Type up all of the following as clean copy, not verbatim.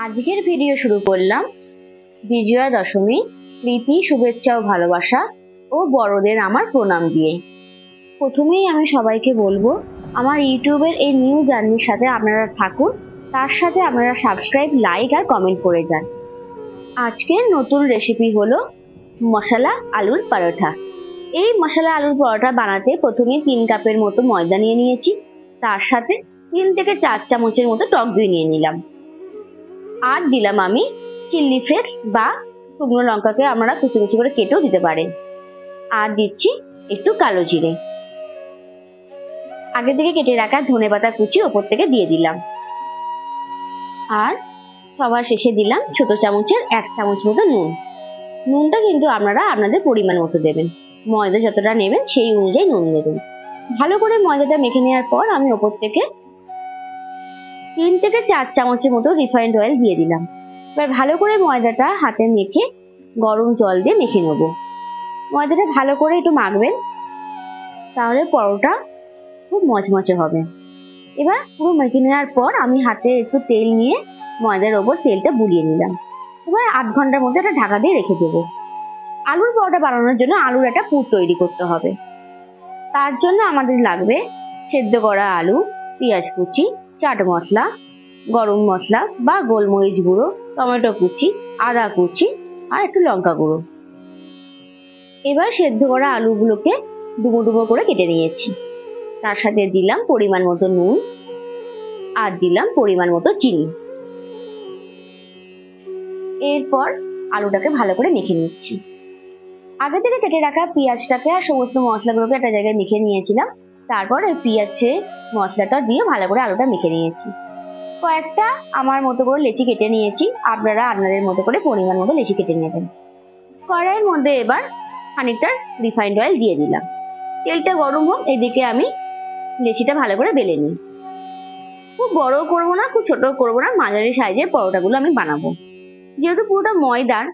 আজকের ভিডিও শুরু করলাম বিজয়া দশমী প্রীতি শুভেচ্ছা ও ভালোবাসা ও বড়দের আমার প্রণাম দিয়ে। প্রথমেই আমি সবাইকে বলবো আমার ইউটিউবের এই নিউ জার্নির সাথে আপনারা থাকুন, তার সাথে আপনারা সাবস্ক্রাইব, লাইক আর কমেন্ট করে যান। আজকের নতুন রেসিপি হলো মশলা আলুর পরোটা। এই মশলা আলুর পরোটা বানাতে প্রথমে 3 কাপের মতো ময়দা নিয়ে নিয়েছি, তার সাথে 3 থেকে 4 চামচের মতো টক দই নিয়ে নিলাম। আর দিলাম আমি চিল্লি ফ্লেক্স বা শুকনো লঙ্কাকে আমরা কুচি কুচি করে কেটেও দিতে পারেন। আর দিচ্ছি একটু কালো জিরে, আগে থেকে কেটে রাখা ধনেপাতা কুচি ওপর থেকে দিয়ে দিলাম। আর সবার শেষে দিলাম ছোট চামচের 1 চামচ মতো নুন। নুনটা কিন্তু আপনারা আপনাদের পরিমাণ মতো দেবেন, ময়দা যতটা নেবেন সেই অনুযায়ী নুন দেবেন। ভালো করে ময়দাটা মেখে নেওয়ার পর আমি ওপর থেকে 3 থেকে 4 চামচের মতো রিফাইন্ড অয়েল দিয়ে দিলাম। এবার ভালো করে ময়দাটা হাতে মেখে গরম জল দিয়ে মেখে নেব। ময়দাটা ভালো করে একটু মাখবেন, তাহলে পরোটা খুব মচমচে হবে। এবার পুরো মেখে নেওয়ার পর আমি হাতে একটু তেল নিয়ে ময়দার ওপর তেলটা বুলিয়ে নিলাম। এবার 8 ঘন্টার মধ্যে একটা ঢাকা দিয়ে রেখে দেবো। আলুর পরোটা বানানোর জন্য আলুর একটা পুর তৈরি করতে হবে। তার জন্য আমাদের লাগবে সেদ্ধ করা আলু, পেঁয়াজ কুচি, চাট মশলা, গরম মশলা বা গোলমরিচ গুঁড়ো, টমেটো কুচি, আদা কুচি আর একটু লঙ্কা গুঁড়ো। এবার সেদ্ধ করা আলুগুলোকে ডুবো ডুবো করে কেটে নিয়েছি। তার সাথে দিলাম পরিমাণ মতো নুন আর দিলাম পরিমাণ মতো চিনি। এরপর আলুটাকে ভালো করে মেখে নিচ্ছি। আগে থেকে কেটে রাখা পেঁয়াজটাকে আর সমস্ত মশলাগুলোকে একটা জায়গায় মেখে নিয়েছিলাম। তারপর ওই পেঁয়াজে মশলাটা দিয়ে ভালো করে আলুটা মেখে নিয়েছি। কয়েকটা আমার মতো করে লেচি কেটে নিয়েছি, আপনারা আপনাদের মতো করে পরিমাণ মতো লেচি কেটে নেবেন। কড়াইয়ের মধ্যে এবার খানিকটা রিফাইন্ড অয়েল দিয়ে দিলাম। তেলটা গরম হোক, এদিকে আমি লেচিটা ভালো করে বেলে নিই। খুব বড় করবো না, খুব ছোট করবো না, মাঝারি সাইজের পরোটাগুলো আমি বানাবো। যেহেতু পুরোটা ময়দার,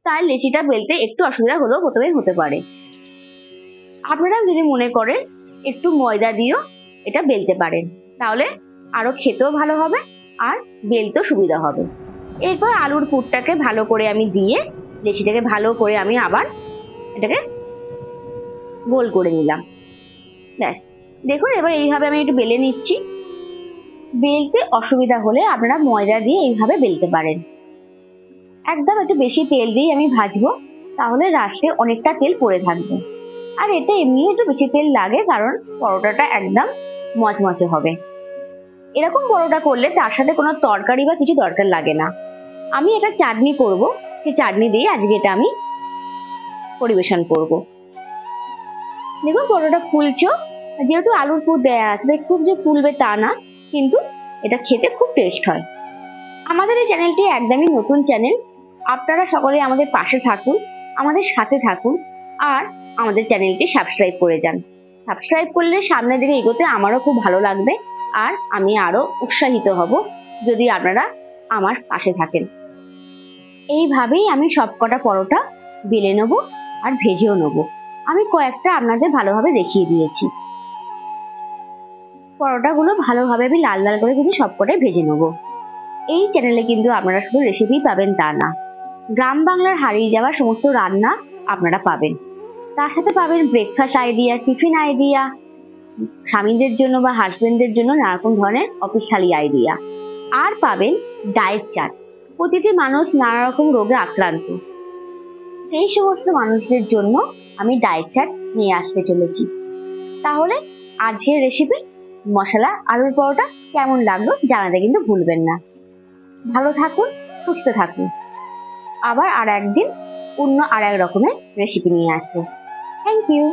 তাই লেচিটা বেলতে একটু অসুবিধা হলেও প্রথমে হতে পারে। আপনারা যদি মনে করেন একটু ময়দা দিয়েও এটা বেলতে পারেন, তাহলে আরো খেতেও ভালো হবে আর বেলতেও সুবিধা হবে। এরপর আলুর পুরটাকে ভালো করে আমি দিয়ে লেচিটাকে ভালো করে আমি আবার এটাকে গোল করে নিলাম। ব্যাস, দেখুন এবার এইভাবে আমি একটু বেলে নিচ্ছি। বেলতে অসুবিধা হলে আপনারা ময়দা দিয়ে এইভাবে বেলতে পারেন। একদম একটু বেশি তেল দিয়ে আমি ভাজবো, তাহলে লাস্টে অনেকটা তেল পড়ে থাকবে। আর এতে এমনি একটু বেশি তেল লাগে, কারণ পরোটাটা একদম মচমচে হবে। এরকম পরোটা করলে তার সাথে কোনো তরকারি বা কিছু দরকার লাগে না। আমি একটা চাটনি করব, সেই চাটনি দিয়ে আজকে এটা আমি পরিবেশন করব। দেখুন পরোটা ফুলছেও, যেহেতু আলুর পুর দেয়া আছে খুব যে ফুলবে তা না, কিন্তু এটা খেতে খুব টেস্ট হয়। আমাদের এই চ্যানেলটি একদমই নতুন চ্যানেল, আপনারা সকলে আমাদের পাশে থাকুন, আমাদের সাথে থাকুন আর আমাদের চ্যানেলটি সাবস্ক্রাইব করে যান। সাবস্ক্রাইব করলে সামনের দিকে এগোতে আমারও খুব ভালো লাগবে আর আমি আরো উৎসাহিত হব যদি আপনারা আমার পাশে থাকেন। এইভাবেই আমি সবকটা পরোটা বেলে নেবো আর ভেজেও নেবো। আমি কয়েকটা আপনাদের ভালোভাবে দেখিয়ে দিয়েছি। পরোটাগুলো ভালোভাবে আমি লাল লাল করে কিন্তু সবকটাই ভেজে নেবো। এই চ্যানেলে কিন্তু আপনারা শুধু রেসিপি পাবেন তা না, গ্রাম বাংলার হারিয়ে যাওয়া সমস্ত রান্না আপনারা পাবেন। তার সাথে পাবেন ব্রেকফাস্ট আইডিয়া, টিফিন আইডিয়া, স্বামীদের জন্য বা হাজবেন্ডদের জন্য নানারকম ধরনের অফিস থালি আইডিয়া। আর পাবেন ডায়েট চার্ট। প্রতিটি মানুষ নানা রকম রোগে আক্রান্ত, সেই সমস্ত মানুষদের জন্য আমি ডায়েট চার্ট নিয়ে আসতে চলেছি। তাহলে আজকের রেসিপি মশলা আলুর পরোটা কেমন লাগলো জানাতে কিন্তু ভুলবেন না। ভালো থাকুন, সুস্থ থাকুন। আবার আর একদিন অন্য আর এক রকমের রেসিপি নিয়ে আসবো। Thank you.